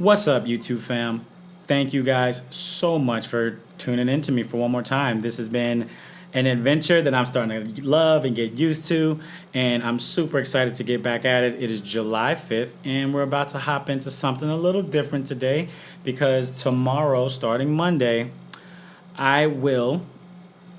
What's up, YouTube fam? Thank you guys so much for tuning in to me for one more time. This has been an adventure that I'm starting to love and get used to, and I'm super excited to get back at it. It is July 5th, and we're about to hop into something a little different today because tomorrow, starting Monday, I will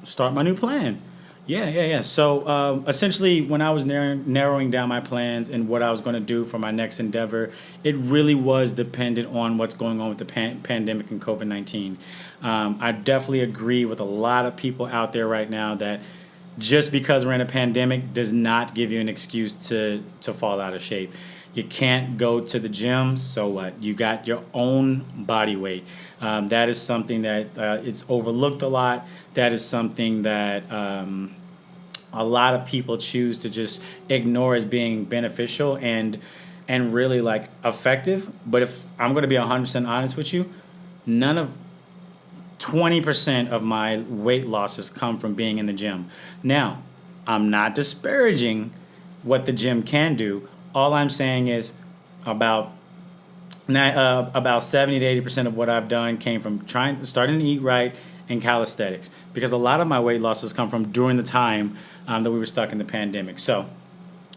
start my new plan. Yeah. So essentially, when I was narrowing down my plans and what I was going to do for my next endeavor, it really was dependent on what's going on with the pandemic and COVID 19. I definitely agree with a lot of people out there right now that just because we're in a pandemic does not give you an excuse to fall out of shape. You can't go to the gym, so what? You got your own body weight. That is something that it's overlooked a lot. That is something that a lot of people choose to just ignore as being beneficial and really like effective. But if I'm going to be 100% honest with you, none of 20% of my weight losses come from being in the gym. Now, I'm not disparaging what the gym can do. All I'm saying is about 70 to 80% of what I've done came from starting to eat right and calisthenics, because a lot of my weight losses come from during the time that we were stuck in the pandemic. So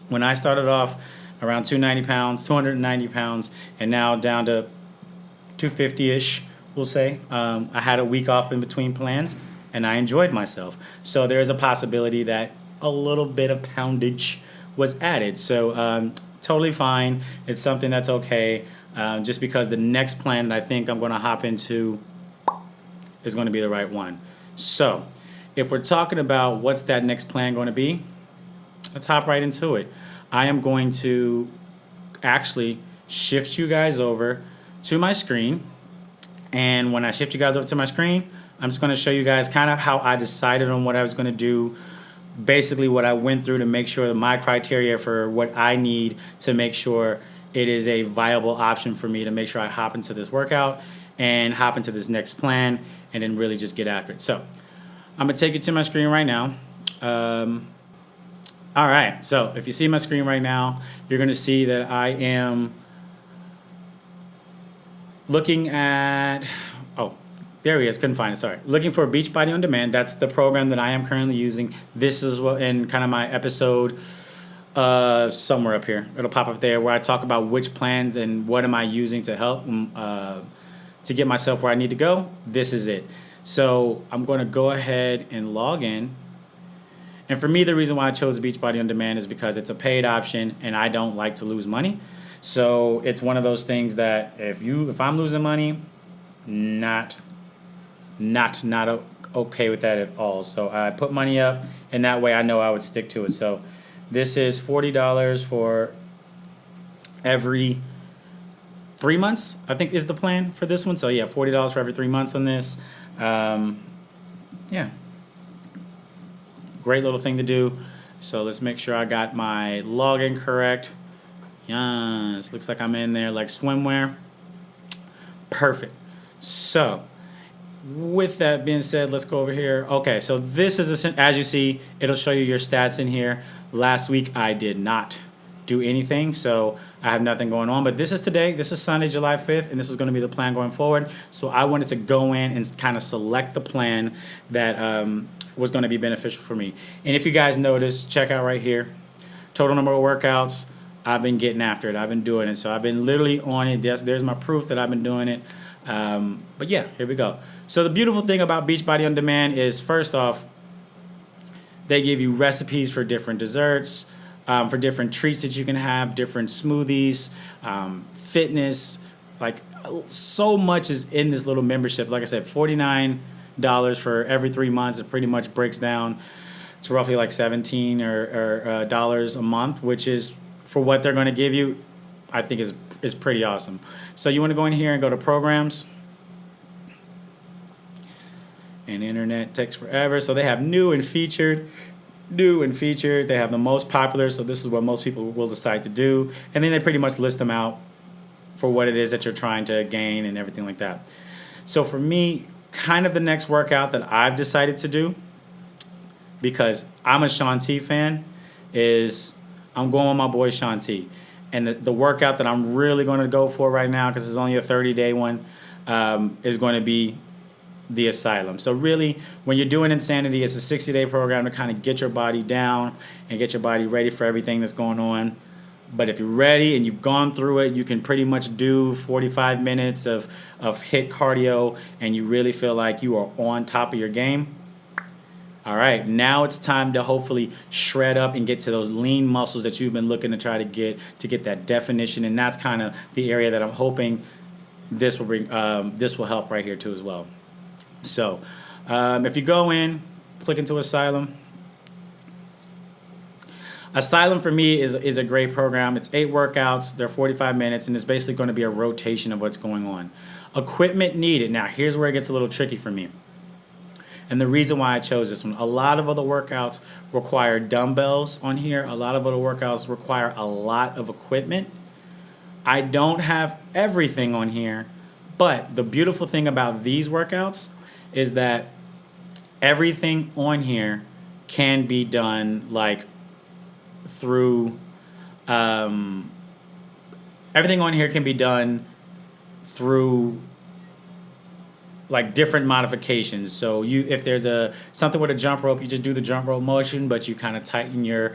when I started off around 290 pounds, and now down to 250-ish, we'll say, I had a week off in between plans, and I enjoyed myself. So there is a possibility that a little bit of poundage was added. So totally fine. It's something that's okay. Just because the next plan that I think I'm going to hop into is going to be the right one. So if we're talking about what's that next plan going to be, let's hop right into it. I am going to actually shift you guys over to my screen. And when I shift you guys over to my screen, I'm just going to show you guys kind of how I decided on what I was going to do, basically what I went through to make sure that my criteria for what I need to make sure it is a viable option for me to make sure I hop into this workout and hop into this next plan and then really just get after it. So I'm going to take you to my screen right now. All right. So if you see my screen right now, you're going to see that I am looking at, oh, there he is. Couldn't find it. Sorry. Looking for Beachbody On Demand. That's the program that I am currently using. This is what in kind of my episode somewhere up here. It'll pop up there where I talk about which plans and what am I using to help to get myself where I need to go. This is it. So I'm going to go ahead and log in. And for me, the reason why I chose Beachbody On Demand is because it's a paid option and I don't like to lose money. So it's one of those things that if I'm losing money, not okay with that at all. So I put money up, and that way I know I would stick to it. So this is $40 for every 3 months, I think is the plan for this one. So yeah, $40 for every 3 months on this. Yeah, great little thing to do. So let's make sure I got my login correct. Yes, looks like I'm in there like swimwear. Perfect. So with that being said, let's go over here. Okay, so this is, as you see, it'll show you your stats in here. Last week, I did not do anything, so I have nothing going on. But this is today. This is Sunday, July 5th, and this is going to be the plan going forward. So I wanted to go in and kind of select the plan that was going to be beneficial for me. And if you guys notice, check out right here, total number of workouts. I've been getting after it. I've been doing it. So I've been literally on it. There's my proof that I've been doing it. But yeah, here we go. So the beautiful thing about Beachbody On Demand is, first off, they give you recipes for different desserts, for different treats that you can have, different smoothies, fitness. Like, so much is in this little membership. Like I said, $49 for every 3 months. It pretty much breaks down to roughly like $17 or dollars a month, which is, for what they're going to give you, I think is pretty awesome. So you want to go in here and go to programs. And internet takes forever. So they have new and featured. They have the most popular. So this is what most people will decide to do. And then they pretty much list them out for what it is that you're trying to gain and everything like that. So for me, kind of the next workout that I've decided to do, because I'm a Shaun T fan, is I'm going with my boy Shaun T. And the workout that I'm really going to go for right now, because it's only a 30-day one, is going to be the Asylum. So really, when you're doing Insanity, it's a 60-day program to kind of get your body down and get your body ready for everything that's going on. But if you're ready and you've gone through it, you can pretty much do 45 minutes of HIIT cardio, and you really feel like you are on top of your game. All right, now it's time to hopefully shred up and get to those lean muscles that you've been looking to try to get that definition, and that's kind of the area that I'm hoping this will bring. This will help right here too as well. So, if you go in, click into Asylum. Asylum for me is a great program. It's 8 workouts. They're 45 minutes, and it's basically going to be a rotation of what's going on. Equipment needed. Now, here's where it gets a little tricky for me. And the reason why I chose this one, a lot of other workouts require dumbbells on here. A lot of other workouts require a lot of equipment. I don't have everything on here, but the beautiful thing about these workouts is that everything on here can be done like through, everything on here can be done through like different modifications. So if there's something with a jump rope, you just do the jump rope motion, but you kind of tighten your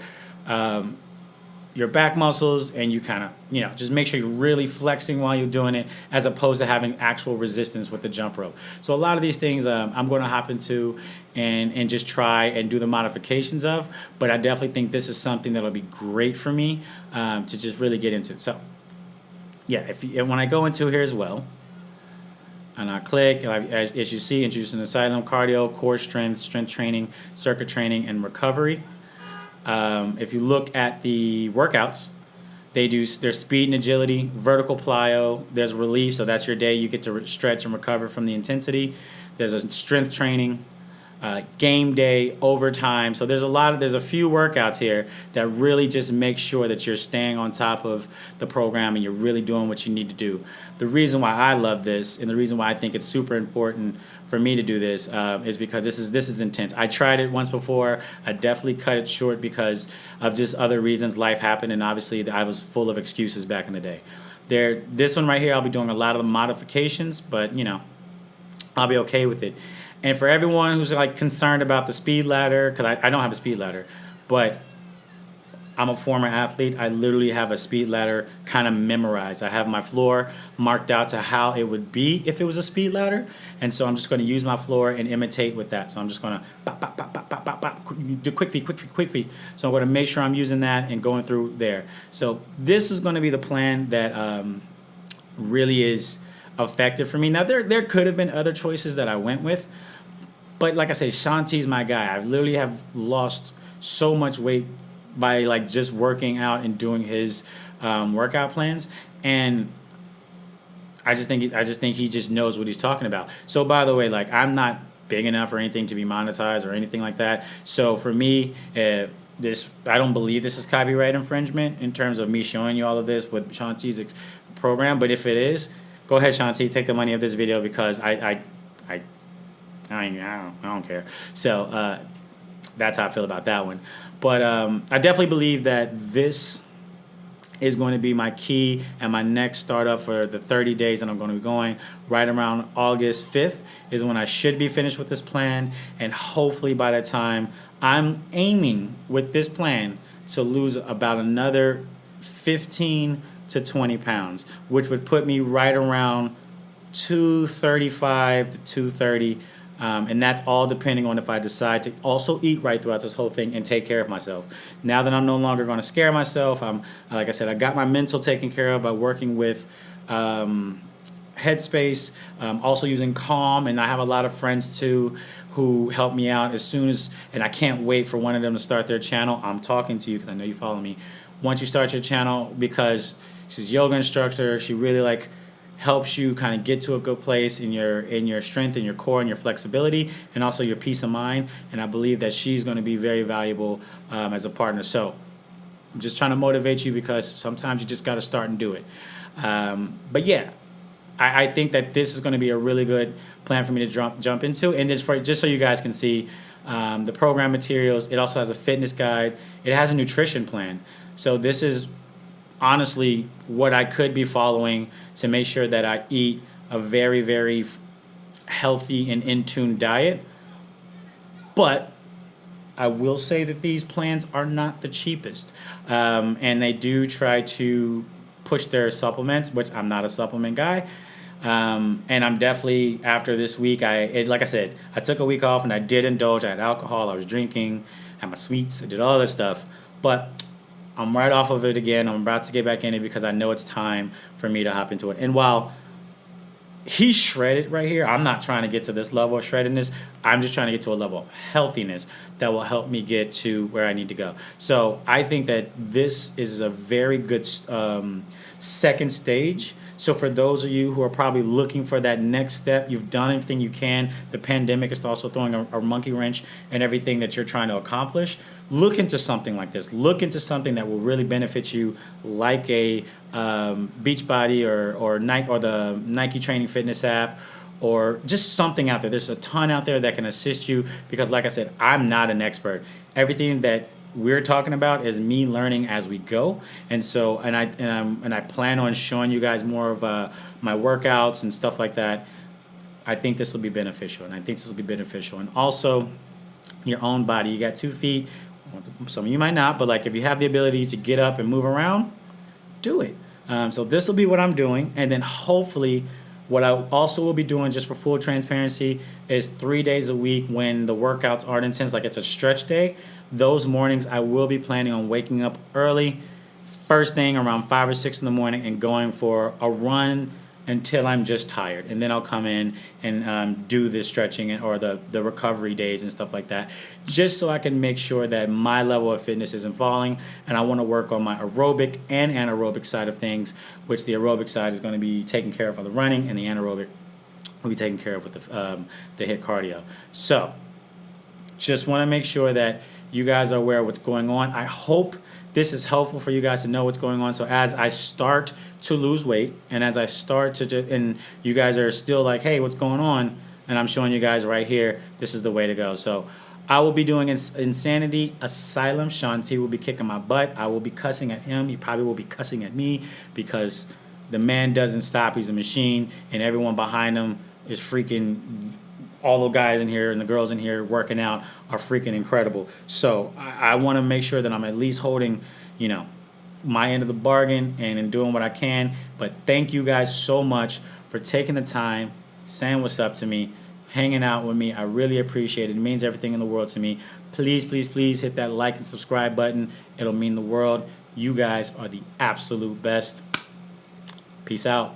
back muscles, and you kind of, just make sure you're really flexing while you're doing it, as opposed to having actual resistance with the jump rope. So a lot of these things I'm going to hop into and just try and do the modifications of, but I definitely think this is something that'll be great for me to just really get into. So yeah, when I go into here as well, and I click, as you see, introducing Asylum, cardio, core strength, strength training, circuit training, and recovery. If you look at the workouts, there's speed and agility, vertical plyo, there's relief, so that's your day you get to stretch and recover from the intensity. There's a strength training, game day, overtime. So there's a few workouts here that really just make sure that you're staying on top of the program and you're really doing what you need to do. The reason why I love this, and the reason why I think it's super important for me to do this, is because this is intense. I tried it once before. I definitely cut it short because of just other reasons. Life happened, and obviously I was full of excuses back in the day. This one right here, I'll be doing a lot of the modifications, but I'll be okay with it. And for everyone who's like concerned about the speed ladder, because I don't have a speed ladder, but I'm a former athlete. I literally have a speed ladder kind of memorized. I have my floor marked out to how it would be if it was a speed ladder. And so I'm just going to use my floor and imitate with that. So I'm just going to pop, pop, pop, pop, pop, pop, pop, do quick feet, quick feet, quick feet. So I'm going to make sure I'm using that and going through there. So this is going to be the plan that really is effective for me. Now, there could have been other choices that I went with. But like I say, Shanti's my guy. I literally have lost so much weight by like just working out and doing his workout plans, and I just think he just knows what he's talking about. So by the way, like I'm not big enough or anything to be monetized or anything like that. So for me, I don't believe this is copyright infringement in terms of me showing you all of this with Shanti's program. But if it is, go ahead, Shanti, take the money of this video because I don't care. So that's how I feel about that one. But I definitely believe that this is going to be my key and my next startup for the 30 days that I'm going to be going. Right around August 5th is when I should be finished with this plan. And hopefully by that time, I'm aiming with this plan to lose about another 15 to 20 pounds, which would put me right around 235 to 230. And that's all depending on if I decide to also eat right throughout this whole thing and take care of myself. Now that I'm no longer going to scare myself, like I said, I got my mental taken care of by working with Headspace, also using Calm, and I have a lot of friends too who help me out and I can't wait for one of them to start their channel. I'm talking to you because I know you follow me. Once you start your channel, because she's a yoga instructor, she really helps you kind of get to a good place in your strength and your core and your flexibility and also your peace of mind. And I believe that she's going to be very valuable as a partner. So I'm just trying to motivate you because sometimes you just got to start and do it. But yeah, I think that this is going to be a really good plan for me to jump into. And just so you guys can see the program materials, it also has a fitness guide. It has a nutrition plan. So this is honestly what I could be following to make sure that I eat a very, very healthy and in tune diet. But I will say that these plans are not the cheapest. And they do try to push their supplements, which I'm not a supplement guy. And I'm definitely, after this week, like I said, I took a week off and I did indulge. I had alcohol, I was drinking, had my sweets, I did all this stuff. But I'm right off of it again. I'm about to get back in it because I know it's time for me to hop into it. And while he's shredded right here, I'm not trying to get to this level of shreddedness. I'm just trying to get to a level of healthiness that will help me get to where I need to go. So I think that this is a very good second stage. So for those of you who are probably looking for that next step, you've done everything you can. The pandemic is also throwing a monkey wrench in everything that you're trying to accomplish. Look into something like this. Look into something that will really benefit you, like a Beachbody or Nike or the Nike Training Fitness app, or just something out there. There's a ton out there that can assist you because, like I said, I'm not an expert. Everything that we're talking about is me learning as we go, and so I plan on showing you guys more of my workouts and stuff like that. I think this will be beneficial, and also your own body. You got 2 feet. Some of you might not, but like if you have the ability to get up and move around, do it. So this will be what I'm doing, and then hopefully what I also will be doing, just for full transparency, is 3 days a week when the workouts aren't intense, like it's a stretch day. Those mornings I will be planning on waking up early, first thing around 5 or 6 in the morning, and going for a run until I'm just tired, and then I'll come in and do the stretching or the recovery days and stuff like that, just so I can make sure that my level of fitness isn't falling. And I want to work on my aerobic and anaerobic side of things, which the aerobic side is going to be taken care of on the running, and the anaerobic will be taken care of with the HIIT cardio. So just want to make sure that you guys are aware of what's going on. I hope this is helpful for you guys to know what's going on. So as I start to lose weight, and as I start to, and you guys are still like, hey, what's going on? And I'm showing you guys right here, this is the way to go. So I will be doing Insanity Asylum. Shaun T will be kicking my butt. I will be cussing at him. He probably will be cussing at me because the man doesn't stop. He's a machine, and everyone behind him is freaking. All the guys in here and the girls in here working out are freaking incredible. So I want to make sure that I'm at least holding, my end of the bargain and in doing what I can. But thank you guys so much for taking the time, saying what's up to me, hanging out with me. I really appreciate it. It means everything in the world to me. Please, please, please hit that like and subscribe button. It'll mean the world. You guys are the absolute best. Peace out.